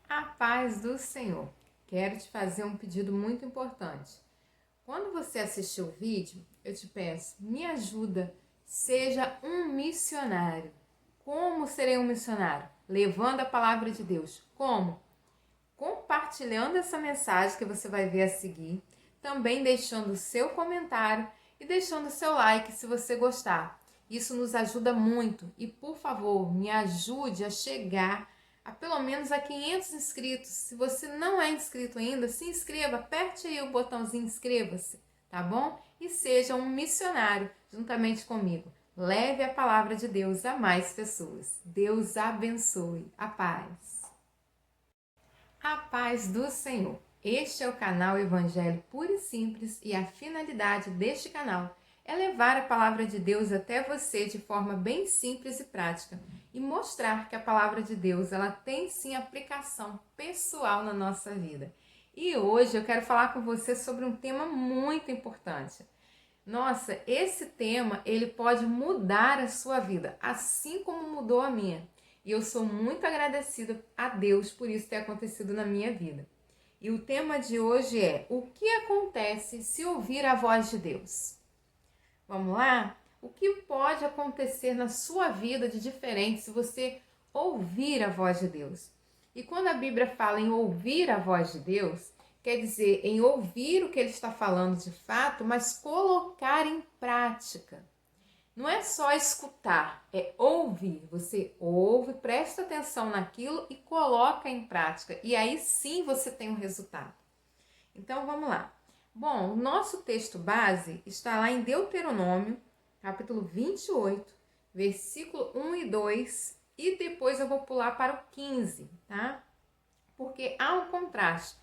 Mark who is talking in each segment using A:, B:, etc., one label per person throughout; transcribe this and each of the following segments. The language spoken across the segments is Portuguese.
A: A paz do Senhor. Quero te fazer um pedido muito importante. Quando você assistir o vídeo, eu te peço, me ajuda, seja um missionário. Como serei um missionário? Levando a palavra de Deus. Como? Compartilhando essa mensagem que você vai ver a seguir, também deixando o seu comentário e deixando o seu like se você gostar. Isso nos ajuda muito e, por favor, me ajude a chegar a pelo menos a 500 inscritos. Se você não é inscrito ainda, se inscreva, aperte aí o botãozinho inscreva-se, tá bom? E seja um missionário juntamente comigo. Leve a palavra de Deus a mais pessoas. Deus abençoe. A paz. A paz do Senhor. Este é o canal Evangelho Puro e Simples e a finalidade deste canal é levar a palavra de Deus até você de forma bem simples e prática e mostrar que a palavra de Deus ela tem sim aplicação pessoal na nossa vida. E hoje eu quero falar com você sobre um tema muito importante. Nossa, esse tema ele pode mudar a sua vida, assim como mudou a minha. E eu sou muito agradecida a Deus por isso ter acontecido na minha vida. E o tema de hoje é: o que acontece se ouvir a voz de Deus? Vamos lá? O que pode acontecer na sua vida de diferente se você ouvir a voz de Deus? E quando a Bíblia fala em ouvir a voz de Deus, quer dizer em ouvir o que ele está falando de fato, mas colocar em prática. Não é só escutar, é ouvir. Você ouve, presta atenção naquilo e coloca em prática. E aí sim você tem um resultado. Então vamos lá. Bom, o nosso texto base está lá em Deuteronômio, capítulo 28, versículo 1 e 2. E depois eu vou pular para o 15, tá? Porque há um contraste.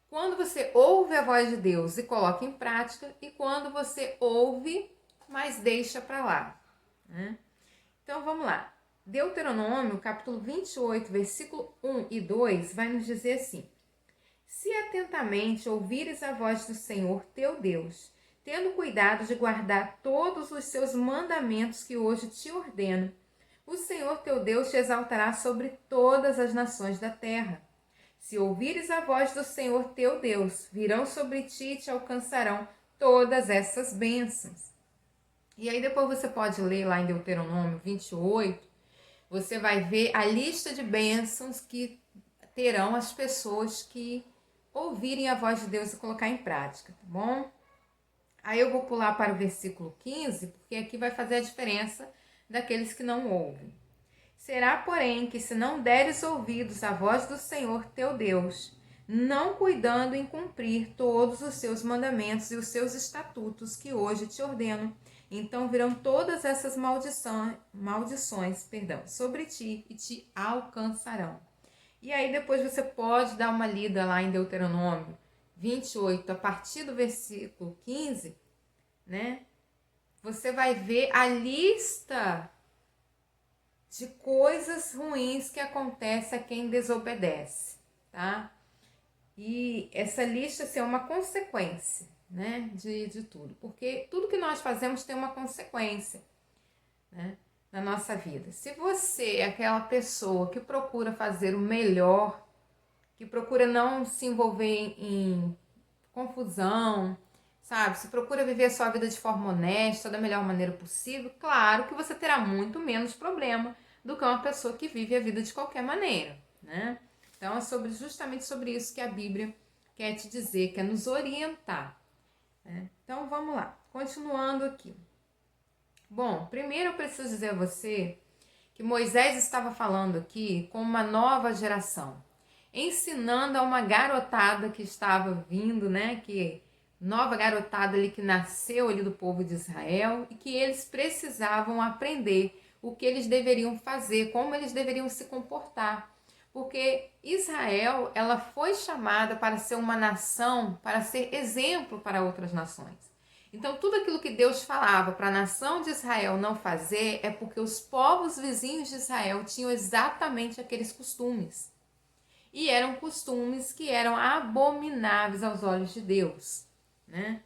A: Quando você ouve a voz de Deus e coloca em prática, e quando você ouve, mas deixa para lá, né? Então vamos lá. Deuteronômio, capítulo 28, versículo 1 e 2, vai nos dizer assim: se atentamente ouvires a voz do Senhor teu Deus, tendo cuidado de guardar todos os seus mandamentos que hoje te ordeno, o Senhor teu Deus te exaltará sobre todas as nações da terra. Se ouvires a voz do Senhor teu Deus, virão sobre ti e te alcançarão todas essas bênçãos. E aí depois você pode ler lá em Deuteronômio 28, você vai ver a lista de bênçãos que terão as pessoas que ouvirem a voz de Deus e colocar em prática, tá bom? Aí eu vou pular para o versículo 15, porque aqui vai fazer a diferença daqueles que não ouvem. Será, porém, que se não deres ouvidos à voz do Senhor teu Deus, não cuidando em cumprir todos os seus mandamentos e os seus estatutos que hoje te ordeno, então virão todas essas maldições sobre ti e te alcançarão. E aí depois você pode dar uma lida lá em Deuteronômio 28, a partir do versículo 15, né? Você vai ver a lista de coisas ruins que acontece a quem desobedece, tá? E essa lista assim, é uma consequência, né, de tudo. Porque tudo que nós fazemos tem uma consequência, né, na nossa vida. Se você é aquela pessoa que procura fazer o melhor, que procura não se envolver em confusão, sabe? Se procura viver a sua vida de forma honesta, da melhor maneira possível, claro que você terá muito menos problema do que uma pessoa que vive a vida de qualquer maneira, né? Então é justamente sobre isso que a Bíblia quer te dizer, quer nos orientar, né? Então vamos lá, continuando aqui. Bom, primeiro eu preciso dizer a você que Moisés estava falando aqui com uma nova geração, ensinando a uma garotada que estava vindo, né, que nova garotada ali que nasceu ali do povo de Israel e que eles precisavam aprender o que eles deveriam fazer, como eles deveriam se comportar. Porque Israel, ela foi chamada para ser uma nação, para ser exemplo para outras nações. Então, tudo aquilo que Deus falava para a nação de Israel não fazer é porque os povos vizinhos de Israel tinham exatamente aqueles costumes. E eram costumes que eram abomináveis aos olhos de Deus, né?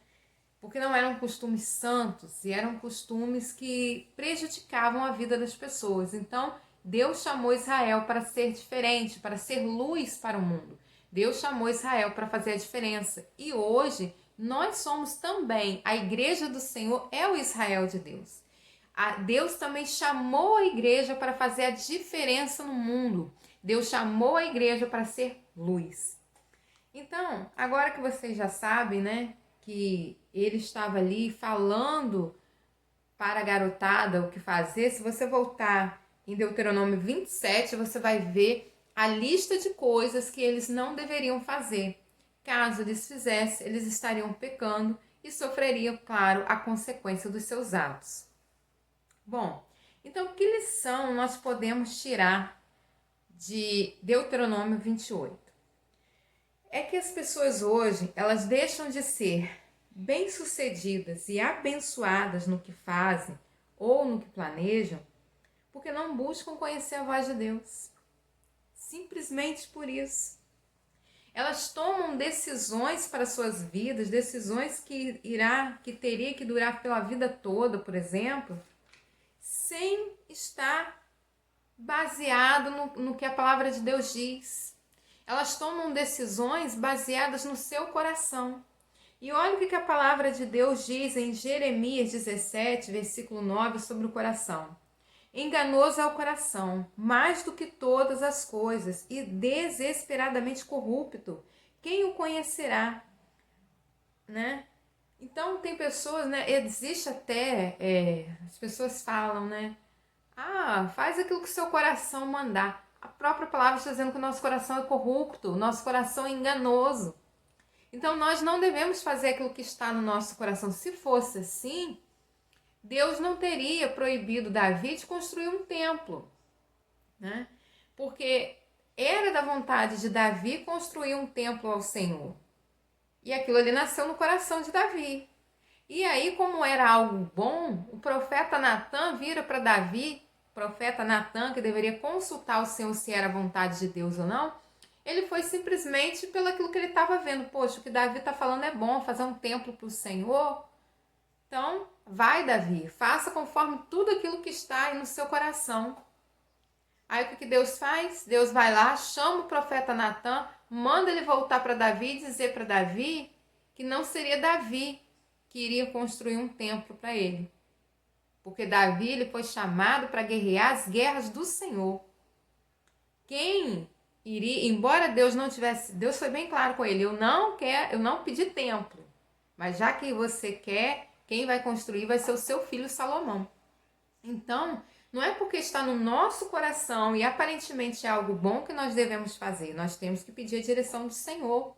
A: Porque não eram costumes santos e eram costumes que prejudicavam a vida das pessoas. Então, Deus chamou Israel para ser diferente, para ser luz para o mundo. Deus chamou Israel para fazer a diferença. E hoje nós somos também, a igreja do Senhor é o Israel de Deus. Deus também chamou a igreja para fazer a diferença no mundo. Deus chamou a igreja para ser luz. Então, agora que vocês já sabem, né, que ele estava ali falando para a garotada o que fazer, se você voltar em Deuteronômio 27, você vai ver a lista de coisas que eles não deveriam fazer. Caso eles fizessem, eles estariam pecando e sofreriam, claro, a consequência dos seus atos. Bom, então que lição nós podemos tirar de Deuteronômio 28? É que as pessoas hoje, elas deixam de ser bem-sucedidas e abençoadas no que fazem ou no que planejam, porque não buscam conhecer a voz de Deus. Simplesmente por isso. Elas tomam decisões para suas vidas, decisões que teria que durar pela vida toda, por exemplo, sem estar baseado no que a palavra de Deus diz. Elas tomam decisões baseadas no seu coração. E olha o que a palavra de Deus diz em Jeremias 17, versículo 9, sobre o coração. Enganoso é o coração, mais do que todas as coisas, e desesperadamente corrupto. Quem o conhecerá? Né? Então, tem pessoas, né? Existe até, as pessoas falam, né? Faz aquilo que o seu coração mandar. A própria palavra está dizendo que o nosso coração é corrupto, o nosso coração é enganoso. Então, nós não devemos fazer aquilo que está no nosso coração. Se fosse assim, Deus não teria proibido Davi de construir um templo, né? Porque era da vontade de Davi construir um templo ao Senhor. E aquilo ali nasceu no coração de Davi. E aí, como era algo bom, o profeta Natã vira para Davi, profeta Natã, que deveria consultar o Senhor se era a vontade de Deus ou não, ele foi simplesmente pelo aquilo que ele estava vendo. Poxa, o que Davi está falando é bom, fazer um templo para o Senhor. Então, vai, Davi, faça conforme tudo aquilo que está aí no seu coração. Aí o que Deus faz? Deus vai lá, chama o profeta Natã, manda ele voltar para Davi e dizer para Davi que não seria Davi que iria construir um templo para ele. Porque Davi ele foi chamado para guerrear as guerras do Senhor. Quem iria, embora Deus não tivesse, Deus foi bem claro com ele, eu não pedi templo, mas já que você quer, quem vai construir vai ser o seu filho Salomão. Então, não é porque está no nosso coração e aparentemente é algo bom que nós devemos fazer. Nós temos que pedir a direção do Senhor.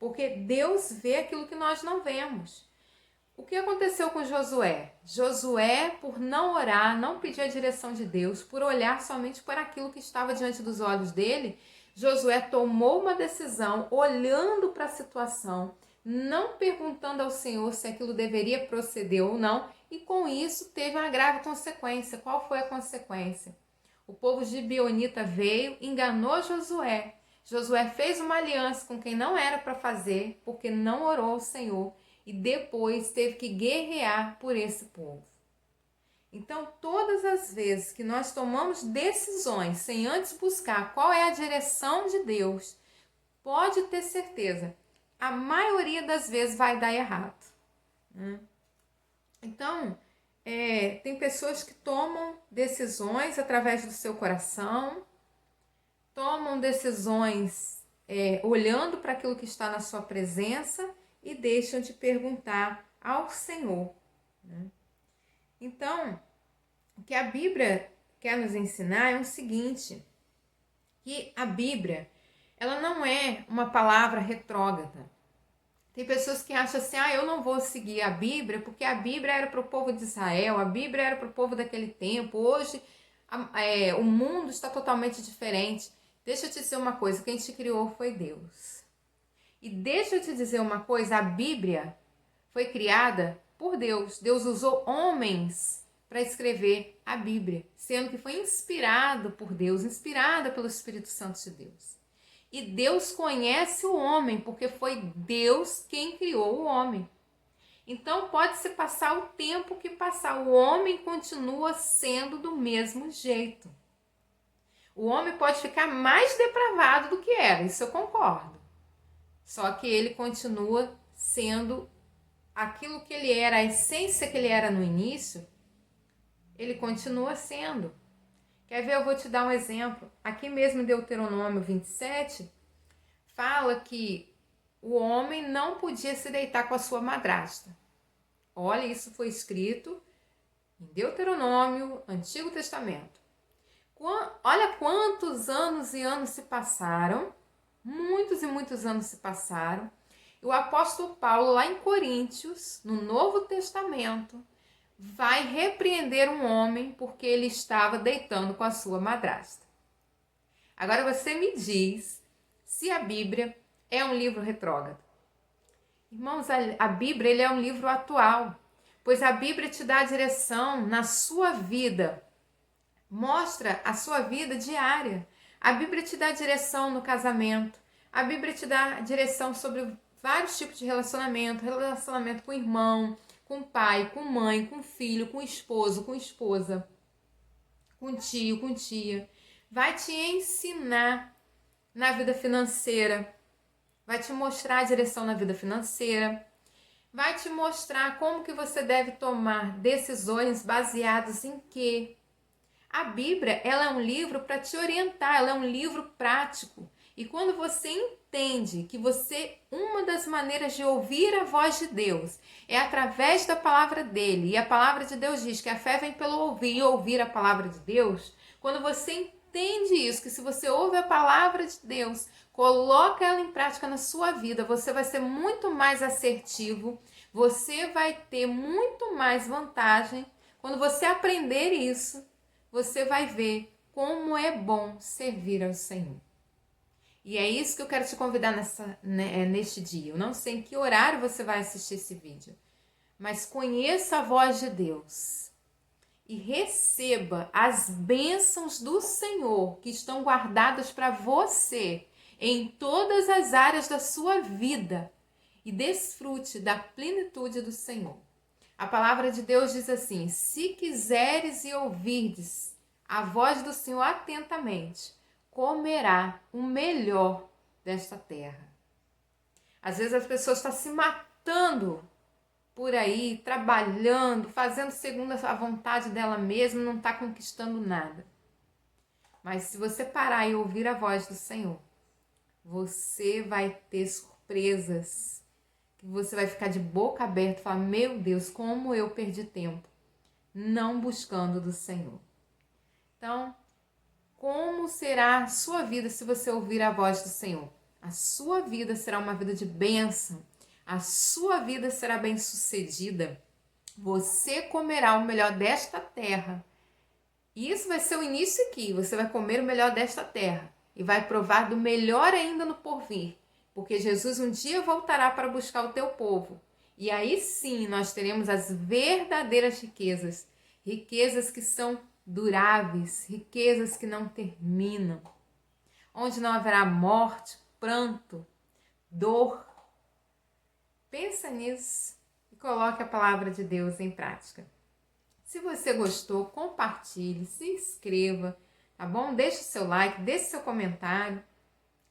A: Porque Deus vê aquilo que nós não vemos. O que aconteceu com Josué? Josué, por não orar, não pedir a direção de Deus, por olhar somente para aquilo que estava diante dos olhos dele, Josué tomou uma decisão olhando para a situação, não perguntando ao Senhor se aquilo deveria proceder ou não, e com isso teve uma grave consequência. Qual foi a consequência? O povo gibeonita veio, enganou Josué. Josué fez uma aliança com quem não era para fazer, porque não orou ao Senhor, e depois teve que guerrear por esse povo. Então, todas as vezes que nós tomamos decisões sem antes buscar qual é a direção de Deus, pode ter certeza, a maioria das vezes vai dar errado. Então, tem pessoas que tomam decisões através do seu coração, tomam decisões olhando para aquilo que está na sua presença e deixam de perguntar ao Senhor. Então, o que a Bíblia quer nos ensinar é o seguinte, que a Bíblia, ela não é uma palavra retrógrada. Tem pessoas que acham assim, eu não vou seguir a Bíblia, porque a Bíblia era para o povo de Israel, a Bíblia era para o povo daquele tempo, hoje o mundo está totalmente diferente. Deixa eu te dizer uma coisa, quem te criou foi Deus. E deixa eu te dizer uma coisa, a Bíblia foi criada por Deus. Deus usou homens para escrever a Bíblia, sendo que foi inspirado por Deus, inspirada pelo Espírito Santo de Deus. E Deus conhece o homem, porque foi Deus quem criou o homem. Então pode-se passar o tempo que passar, o homem continua sendo do mesmo jeito. O homem pode ficar mais depravado do que era, isso eu concordo. Só que ele continua sendo aquilo que ele era, a essência que ele era no início, ele continua sendo. Quer ver? Eu vou te dar um exemplo. Aqui mesmo em Deuteronômio 27, fala que o homem não podia se deitar com a sua madrasta. Olha, isso foi escrito em Deuteronômio, Antigo Testamento. Olha quantos anos e anos se passaram, muitos e muitos anos se passaram. E o apóstolo Paulo, lá em Coríntios, no Novo Testamento, vai repreender um homem porque ele estava deitando com a sua madrasta. Agora você me diz se a Bíblia é um livro retrógrado. Irmãos, a Bíblia ele é um livro atual, pois a Bíblia te dá a direção na sua vida, mostra a sua vida diária. A Bíblia te dá direção no casamento, a Bíblia te dá direção sobre vários tipos de relacionamento, relacionamento com o irmão, com o pai, com mãe, com filho, com esposo, com esposa, com tio, com tia. Vai te ensinar na vida financeira, vai te mostrar a direção na vida financeira, vai te mostrar como que você deve tomar decisões baseadas em quê. A Bíblia, ela é um livro para te orientar, ela é um livro prático. E quando você entende que uma das maneiras de ouvir a voz de Deus é através da palavra dele, e a palavra de Deus diz que a fé vem pelo ouvir e ouvir a palavra de Deus, quando você entende isso, que se você ouve a palavra de Deus, coloca ela em prática na sua vida, você vai ser muito mais assertivo, você vai ter muito mais vantagem. Quando você aprender isso, você vai ver como é bom servir ao Senhor. E é isso que eu quero te convidar neste dia. Eu não sei em que horário você vai assistir esse vídeo, mas conheça a voz de Deus e receba as bênçãos do Senhor que estão guardadas para você em todas as áreas da sua vida e desfrute da plenitude do Senhor. A palavra de Deus diz assim: se quiseres e ouvirdes a voz do Senhor atentamente, comerá o melhor desta terra. Às vezes as pessoas estão se matando por aí, trabalhando, fazendo segundo a vontade dela mesma, não está conquistando nada. Mas se você parar e ouvir a voz do Senhor, você vai ter surpresas, que você vai ficar de boca aberta e falar: meu Deus, como eu perdi tempo não buscando do Senhor. Então, como será a sua vida se você ouvir a voz do Senhor? A sua vida será uma vida de bênção. A sua vida será bem-sucedida. Você comerá o melhor desta terra. E isso vai ser o início aqui. Você vai comer o melhor desta terra. E vai provar do melhor ainda no porvir. Porque Jesus um dia voltará para buscar o teu povo. E aí sim nós teremos as verdadeiras riquezas. Riquezas que são duráveis, riquezas que não terminam, onde não haverá morte, pranto, dor. Pensa nisso e coloque a palavra de Deus em prática. Se você gostou, compartilhe, se inscreva, tá bom? Deixe o seu like, deixe seu comentário.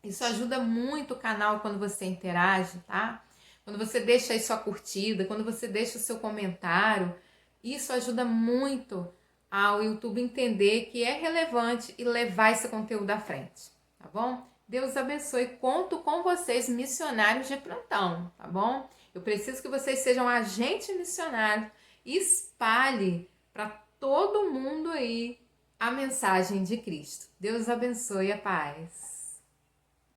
A: Isso ajuda muito o canal quando você interage, tá? Quando você deixa aí sua curtida, quando você deixa o seu comentário, isso ajuda muito ao YouTube entender que é relevante e levar esse conteúdo à frente, tá bom? Deus abençoe, conto com vocês, missionários de plantão, tá bom? Eu preciso que vocês sejam agente missionário e espalhe para todo mundo aí a mensagem de Cristo. Deus abençoe, a paz.